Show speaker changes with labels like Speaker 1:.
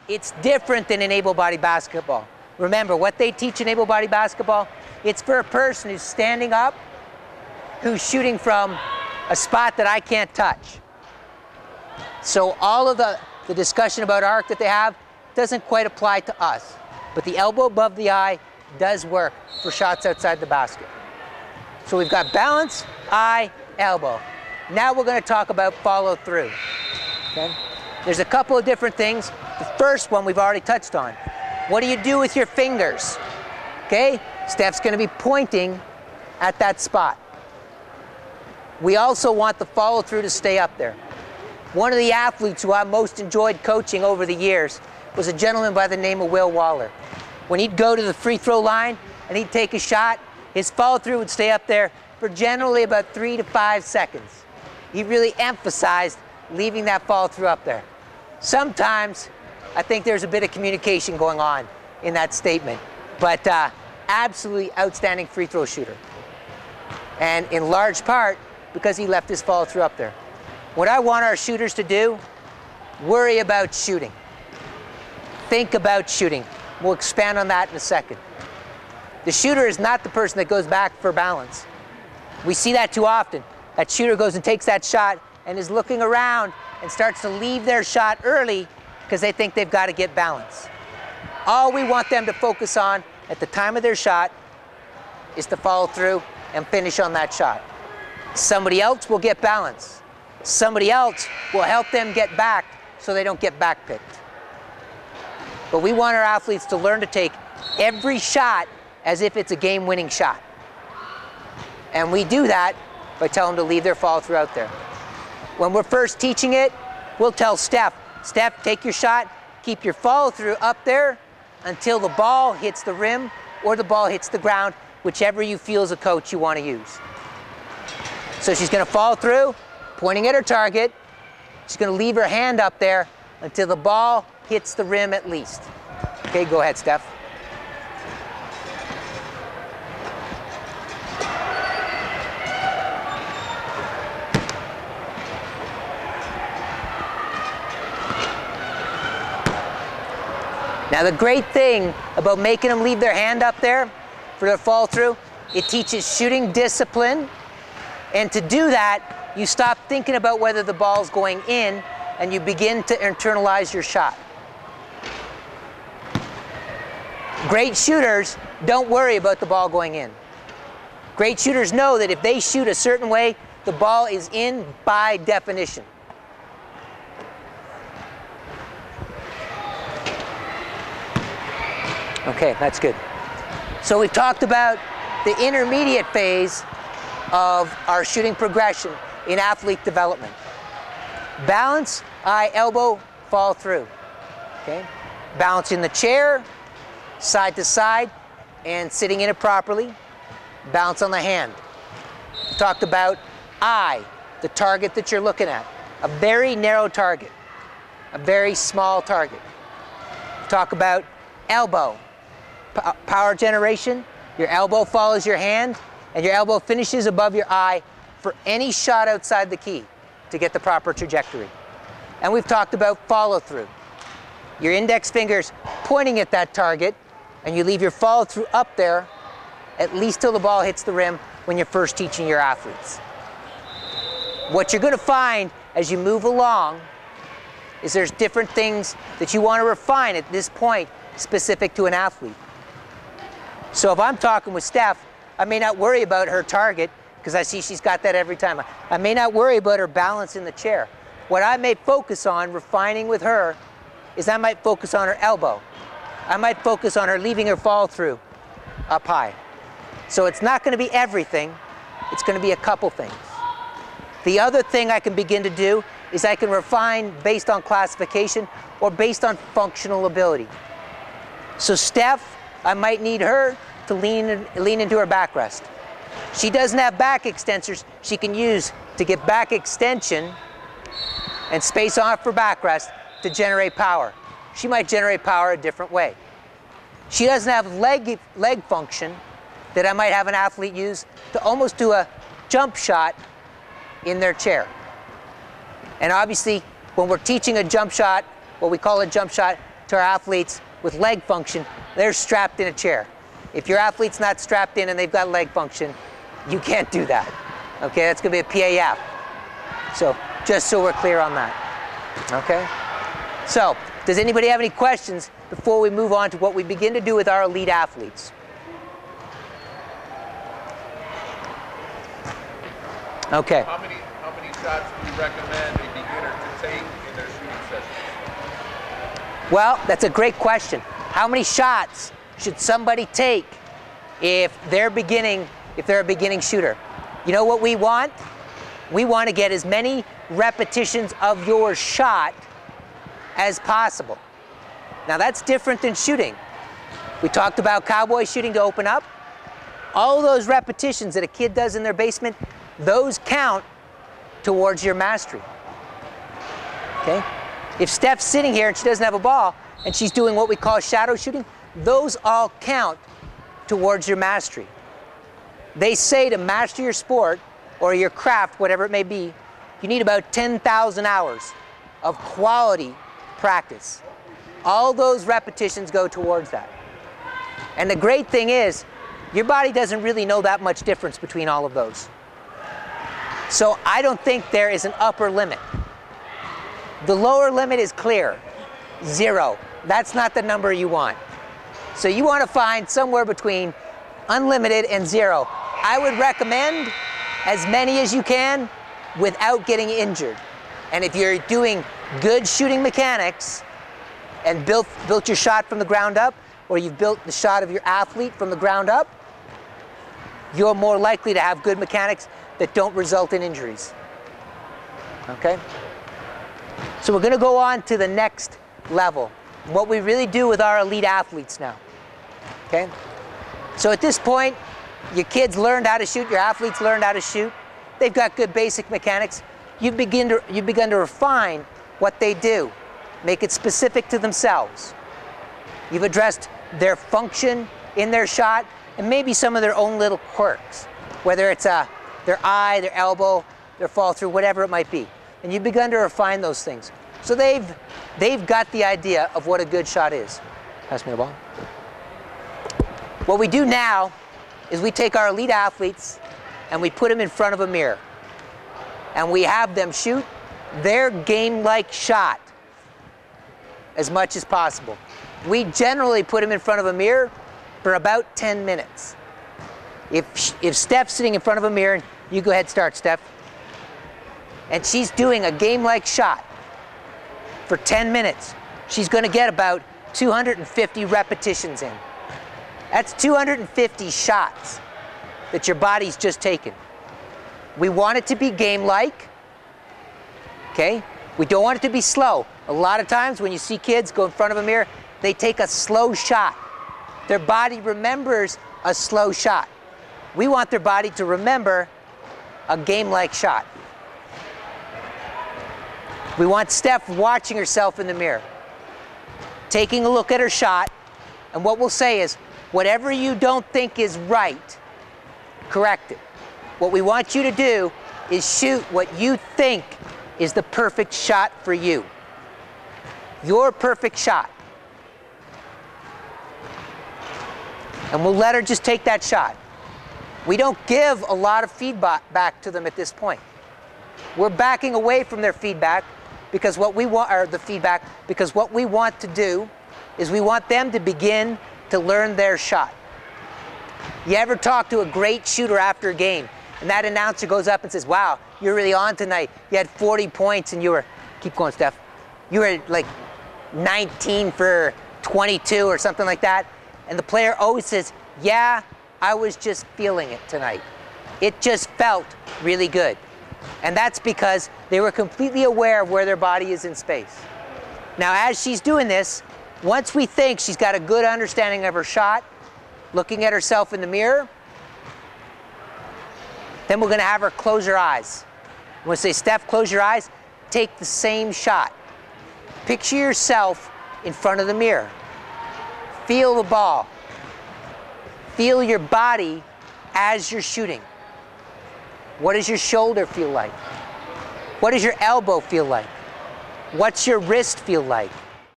Speaker 1: it's different than in able-body basketball. Remember, what they teach in able-body basketball, it's for a person who's standing up, who's shooting from a spot that I can't touch. So all of the discussion about arc that they have doesn't quite apply to us. But the elbow above the eye does work for shots outside the basket. So we've got balance, eye, elbow. Now we're going to talk about follow through. Okay? There's a couple of different things. The first one we've already touched on. What do you do with your fingers? Okay? Steph's going to be pointing at that spot. We also want the follow through to stay up there. One of the athletes who I most enjoyed coaching over the years was a gentleman by the name of Will Waller. When he'd go to the free throw line and he'd take a shot, his follow through would stay up there for generally about 3 to 5 seconds. He really emphasized leaving that follow through up there. Sometimes I think there's a bit of communication going on in that statement, but absolutely outstanding free throw shooter. And in large part because he left his follow through up there. What I want our shooters to do, worry about shooting. Think about shooting. We'll expand on that in a second. The shooter is not the person that goes back for balance. We see that too often. That shooter goes and takes that shot and is looking around and starts to leave their shot early because they think they've got to get balance. All we want them to focus on at the time of their shot is to follow through and finish on that shot. Somebody else will get balance. Somebody else will help them get back so they don't get backpicked. But we want our athletes to learn to take every shot as if it's a game-winning shot. And we do that by telling them to leave their follow through out there. When we're first teaching it, we'll tell Steph, take your shot, keep your follow through up there until the ball hits the rim or the ball hits the ground, whichever you feel as a coach you want to use. So she's going to follow through, pointing at her target. She's going to leave her hand up there until the ball hits the rim at least. Okay, go ahead, Steph. Now the great thing about making them leave their hand up there for their follow through, it teaches shooting discipline. And to do that, you stop thinking about whether the ball's going in and you begin to internalize your shot. Great shooters don't worry about the ball going in. Great shooters know that if they shoot a certain way, the ball is in by definition. Okay, that's good. So we've talked about the intermediate phase of our shooting progression in athlete development. Balance, eye, elbow, follow through. Okay? Balance in the chair, side to side, and sitting in it properly. Balance on the hand. Talked about eye, the target that you're looking at. A very narrow target, a very small target. Talk about elbow. Power generation, your elbow follows your hand and your elbow finishes above your eye for any shot outside the key to get the proper trajectory. And we've talked about follow through. Your index fingers pointing at that target and you leave your follow through up there at least till the ball hits the rim when you're first teaching your athletes. What you're going to find as you move along is there's different things that you want to refine at this point specific to an athlete. So if I'm talking with Steph, I may not worry about her target because I see she's got that every time. I may not worry about her balance in the chair. What I may focus on refining with her is I might focus on her elbow. I might focus on her leaving her follow through up high. So it's not going to be everything, it's going to be a couple things. The other thing I can begin to do is I can refine based on classification or based on functional ability. So Steph, I might need her to lean into her back rest. She doesn't have back extensors she can use to get back extension and space off for back rest to generate power. She might generate power a different way. She doesn't have leg function that I might have an athlete use to almost do a jump shot in their chair. And obviously, when we're teaching a jump shot, what we call a jump shot, to our athletes with leg function, they're strapped in a chair. If your athlete's not strapped in and they've got leg function, you can't do that. Okay, that's gonna be a PAF. So, just so we're clear on that. Okay? So, does anybody have any questions before we move on to what we begin to do with our elite athletes? Okay.
Speaker 2: How many shots do you recommend a beginner to take in their shooting session?
Speaker 1: Well, that's a great question. How many shots should somebody take if they're a beginning shooter? You know what we want? We want to get as many repetitions of your shot as possible. Now that's different than shooting. We talked about cowboy shooting to open up. All those repetitions that a kid does in their basement, those count towards your mastery. Okay? If Steph's sitting here and she doesn't have a ball and she's doing what we call shadow shooting, those all count towards your mastery. They say to master your sport or your craft, whatever it may be, you need about 10,000 hours of quality practice. All those repetitions go towards that. And the great thing is, your body doesn't really know that much difference between all of those. So I don't think there is an upper limit. The lower limit is clear, 0. That's not the number you want. So you want to find somewhere between unlimited and 0. I would recommend as many as you can without getting injured. And if you're doing good shooting mechanics and built your shot from the ground up, or you've built the shot of your athlete from the ground up, you're more likely to have good mechanics that don't result in injuries. Okay? So we're going to go on to the next level, what we really do with our elite athletes now. Okay? So at this point, your kids learned how to shoot, your athletes learned how to shoot. They've got good basic mechanics. You've begun to refine what they do, make it specific to themselves. You've addressed their function in their shot and maybe some of their own little quirks, whether it's their eye, their elbow, their fall through, whatever it might be. And you've begun to refine those things. So they've got the idea of what a good shot is. Pass me the ball. What we do now is we take our elite athletes and we put them in front of a mirror. And we have them shoot their game-like shot as much as possible. We generally put them in front of a mirror for about 10 minutes. If Steph's sitting in front of a mirror, you go ahead, start, Steph. And she's doing a game-like shot for 10 minutes. She's going to get about 250 repetitions in. That's 250 shots that your body's just taken. We want it to be game-like, okay? We don't want it to be slow. A lot of times when you see kids go in front of a mirror, they take a slow shot. Their body remembers a slow shot. We want their body to remember a game-like shot. We want Steph watching herself in the mirror, taking a look at her shot, and what we'll say is, whatever you don't think is right, correct it. What we want you to do is shoot what you think is the perfect shot for you. Your perfect shot. And we'll let her just take that shot. We don't give a lot of feedback back to them at this point. We're backing away from their feedback because what we want, or the feedback, because what we want to do is we want them to begin to learn their shot. You ever talk to a great shooter after a game and that announcer goes up and says, wow, you're really on tonight. You had 40 points and you were, keep going, Steph, you were like 19 for 22 or something like that. And the player always says, yeah, I was just feeling it tonight. It just felt really good. And that's because they were completely aware of where their body is in space. Now, as she's doing this, once we think she's got a good understanding of her shot, looking at herself in the mirror, then we're going to have her close her eyes. We'll say, Steph, close your eyes. Take the same shot. Picture yourself in front of the mirror. Feel the ball. Feel your body as you're shooting. What does your shoulder feel like? What does your elbow feel like? What's your wrist feel like?